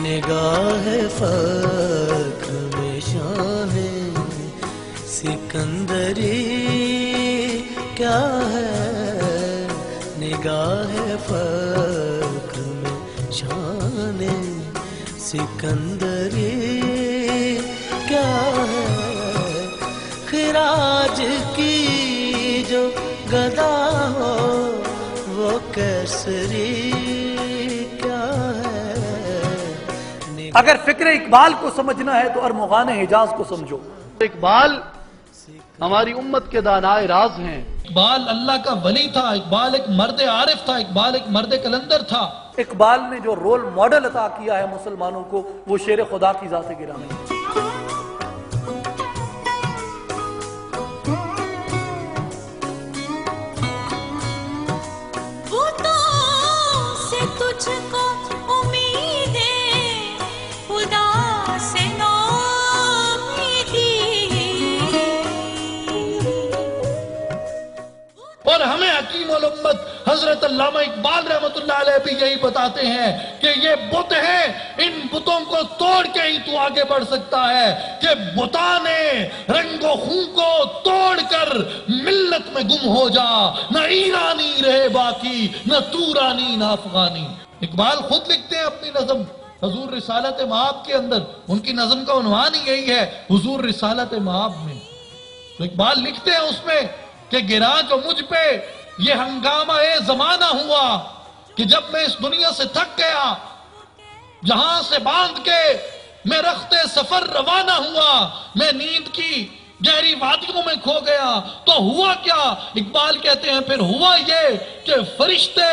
نگاہ فخر میں شان سکندری کیا ہے، نگاہ فخر میں شان سکندری کیا ہے، خراج کی جو گدا ہو وہ کیسری کیا ہے۔ اگر فکر اقبال کو سمجھنا ہے تو ارمغان حجاز کو سمجھو۔ اقبال ہماری امت کے دانائے راز ہیں۔ اقبال اللہ کا ولی تھا، اقبال ایک مرد عارف تھا، اقبال ایک مرد کلندر تھا۔ اقبال نے جو رول ماڈل عطا کیا ہے مسلمانوں کو وہ شیر خدا کی ذات گرامی ہے۔ اور ہمیں حکیم الامت حضرت علامہ اقبال رحمۃ اللہ علیہ بھی یہی بتاتے ہیں کہ یہ بت ہیں، ان بتوں کو توڑ کے ہی تو آگے بڑھ سکتا ہے، کہ بتاں نے رنگ و خون کو توڑ کر ملت میں گم ہو جا، نہ ایرانی رہے باقی، نہ تورانی نہ افغانی۔ اقبال خود لکھتے ہیں اپنی نظم حضور رسالت مآب کے اندر، ان کی نظم کا عنوان ہی یہی ہے حضور رسالت مآب میں۔ تو اقبال لکھتے ہیں اس میں کہ گرا جو مجھ پہ یہ ہنگامہ زمانہ ہوا، کہ جب میں اس دنیا سے تھک گیا، جہاں سے باندھ کے میں رخت سفر روانہ ہوا، میں نیند کی گہری وادیوں میں کھو گیا، تو ہوا کیا؟ اقبال کہتے ہیں پھر ہوا یہ کہ فرشتے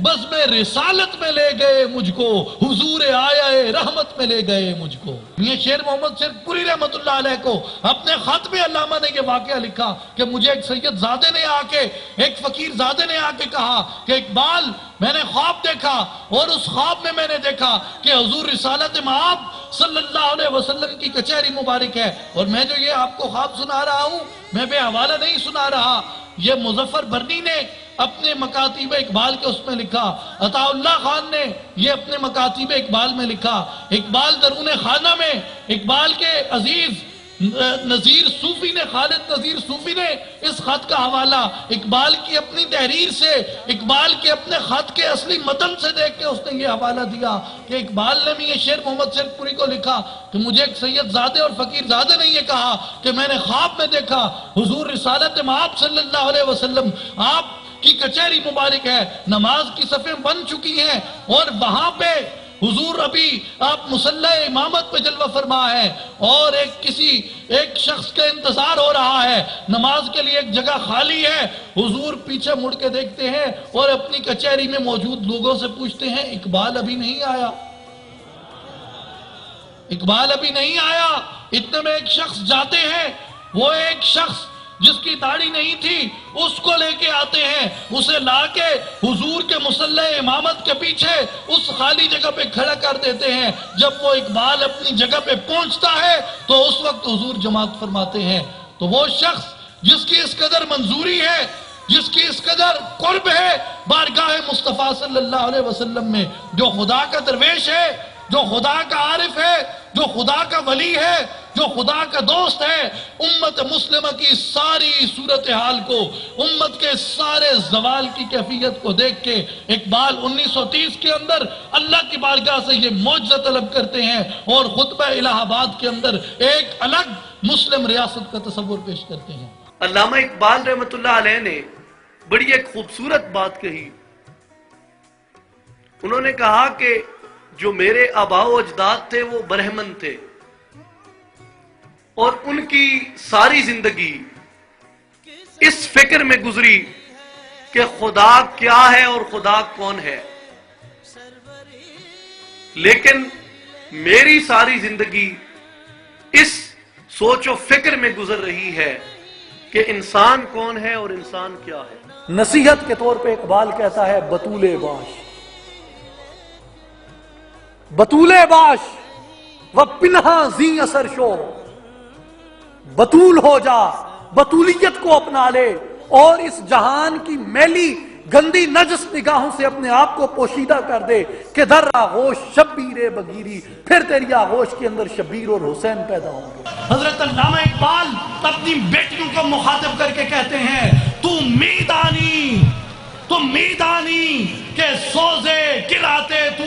بزم رسالت میں لے گئے مجھ کو، حضور آیا رحمت میں لے گئے مجھ کو۔ یہ شیر محمد شیر پوری رحمت اللہ علیہ کو اپنے خط میں علامہ نے یہ واقعہ لکھا کہ مجھے ایک سید زادے نے آ کے، ایک فقیر زادے نے آ کے کہا کہ اقبال میں نے خواب دیکھا، اور اس خواب میں میں نے دیکھا کہ حضور رسالت مآب صلی اللہ علیہ وسلم کی کچہری مبارک ہے، اور میں جو یہ آپ کو خواب سنا رہا ہوں میں بے حوالہ نہیں سنا رہا، یہ مظفر برنی نے اپنے مکاتیب اقبال کے اس میں لکھا، عطا اللہ خان نے یہ اپنے مکاتیب اقبال میں لکھا، اقبال درون خانہ میں اقبال کے عزیز نذیر صوفی نے، خالد نذیر صوفی نے اس خط کا حوالہ اقبال کی اپنی تحریر سے، اقبال کے اپنے خط کے اصلی متن سے دیکھ کے اس نے یہ حوالہ دیا کہ اقبال نے بھی یہ شعر محمد شیر پوری کو لکھا کہ مجھے ایک سید زادے اور فقیر زادے نے یہ کہا کہ میں نے خواب میں دیکھا حضور رسالت مآب صلی اللہ علیہ وسلم، آپ کی کچہری مبارک ہے، نماز کی صفیں بن چکی ہیں، اور وہاں پہ حضور ابھی آپ مصلی امامت پہ جلوہ فرما ہے، اور ایک شخص کا انتظار ہو رہا ہے، نماز کے لیے ایک جگہ خالی ہے۔ حضور پیچھے مڑ کے دیکھتے ہیں اور اپنی کچہری میں موجود لوگوں سے پوچھتے ہیں اقبال ابھی نہیں آیا، اقبال ابھی نہیں آیا۔ اتنے میں ایک شخص جاتے ہیں، وہ ایک شخص جس کی داڑھی نہیں تھی اس کو لے کے آتے ہیں، اسے لا کے حضور کے مصلی امامت کے پیچھے اس خالی جگہ پہ کھڑا کر دیتے ہیں۔ جب وہ اقبال اپنی جگہ پہ پہنچتا ہے تو اس وقت حضور جماعت فرماتے ہیں۔ تو وہ شخص جس کی اس قدر منظوری ہے، جس کی اس قدر قرب ہے بارگاہ مصطفیٰ صلی اللہ علیہ وسلم میں، جو خدا کا درویش ہے، جو خدا کا عارف ہے، جو خدا کا ولی ہے، جو خدا کا دوست ہے، امت مسلمہ کی ساری صورتحال کو، امت کے سارے زوال کی کیفیت کو دیکھ کے اقبال 1930 کے اندر اللہ کی بارگاہ سے یہ معجزہ طلب کرتے ہیں اور خطبہ الہ آباد کے اندر ایک الگ مسلم ریاست کا تصور پیش کرتے ہیں۔ علامہ اقبال رحمۃ اللہ علیہ نے بڑی ایک خوبصورت بات کہی، انہوں نے کہا کہ جو میرے آباء و اجداد تھے وہ برہمن تھے، اور ان کی ساری زندگی اس فکر میں گزری کہ خدا کیا ہے اور خدا کون ہے، لیکن میری ساری زندگی اس سوچ و فکر میں گزر رہی ہے کہ انسان کون ہے اور انسان کیا ہے۔ نصیحت کے طور پہ اقبال کہتا ہے بطول باش، بطول باش و پنہا زی اثر شو، بطول ہو جا، بطولیت کو اپنا لے، اور اس جہان کی میلی گندی نجس نگاہوں سے اپنے آپ کو پوشیدہ کر دے کہ در آغوش شبیر بگیری، پھر تیری آغوش کے اندر شبیر اور حسین پیدا ہوں گے۔ حضرت علامہ اقبال اپنی بیٹیوں کو مخاطب کر کے کہتے ہیں تو میدانی کہ سوزے گراتے تو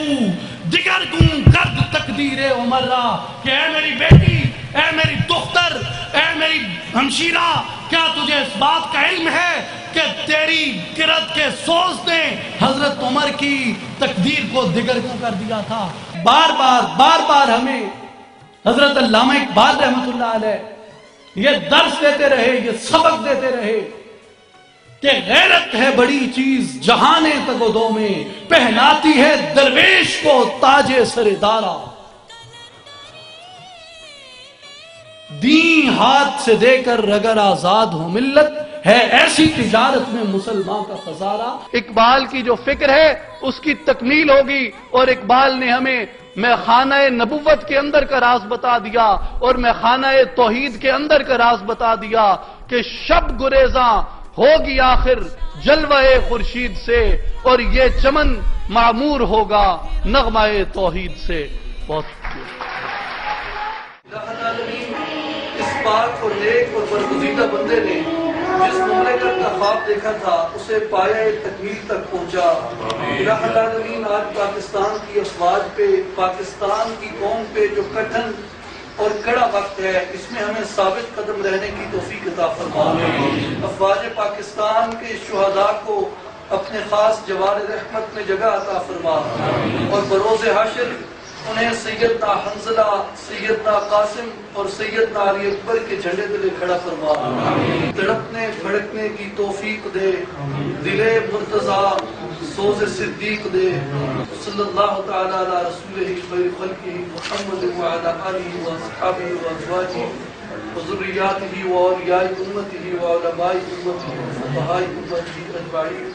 دیگر گوں کرد تقدیر عمر را، کہ اے میری بیٹی، اے میری دختر، اے میری ہمشیرہ، کیا تجھے اس بات کا علم ہے کہ تیری گرد کے سوز نے حضرت عمر کی تقدیر کو دگرگوں کر دیا تھا۔ بار بار ہمیں حضرت علامہ اقبال رحمۃ اللہ علیہ یہ درس دیتے رہے، یہ سبق دیتے رہے کہ غیرت ہے بڑی چیز جہان تگودوں میں، پہناتی ہے درویش کو تاج سر دارا، دین ہاتھ سے دے کر اگر آزاد ہو ملت، ہے ایسی تجارت میں مسلمان کا خزارہ۔ اقبال کی جو فکر ہے اس کی تکمیل ہوگی، اور اقبال نے ہمیں میخانہ نبوت کے اندر کا راز بتا دیا اور میخانہ توحید کے اندر کا راز بتا دیا کہ شب گریزاں ہوگی آخر جلوہ خورشید سے، اور یہ چمن معمور ہوگا نغمہ توحید سے۔ بہت اللہ العالمین اس پاک اور نیک اور برگزیدہ بندے نے جس مملکت کا خواب دیکھا تھا اسے پایہ تکمیل تک پہنچا۔ الہ العالمین آج پاکستان کی افواج پہ، پاکستان کی قوم پہ جو کٹھن اور کڑا وقت ہے، اس میں ہمیں ثابت قدم رہنے کی توفیق عطا فرما۔ افواج پاکستان کے شہداء کو اپنے خاص جوار رحمت میں جگہ عطا فرما، اور بروز حشر انہیں سیدنا حنظلہ، سیدنا قاسم اور سیدنا علی اکبر کے جھنڈے تلے کھڑا فرما، تڑپنے بھڑکنے کی توفیق دے، دل مرتضیٰ سوز صدیق دے۔ صلی اللہ تعالی علی رسولہ خیر خلقہ محمد وعلی آلہ واصحابہ وازواجہ وذریاتہ واولیاء امتہ وعلماء امتہ وفقہاء امتہ اجمعین۔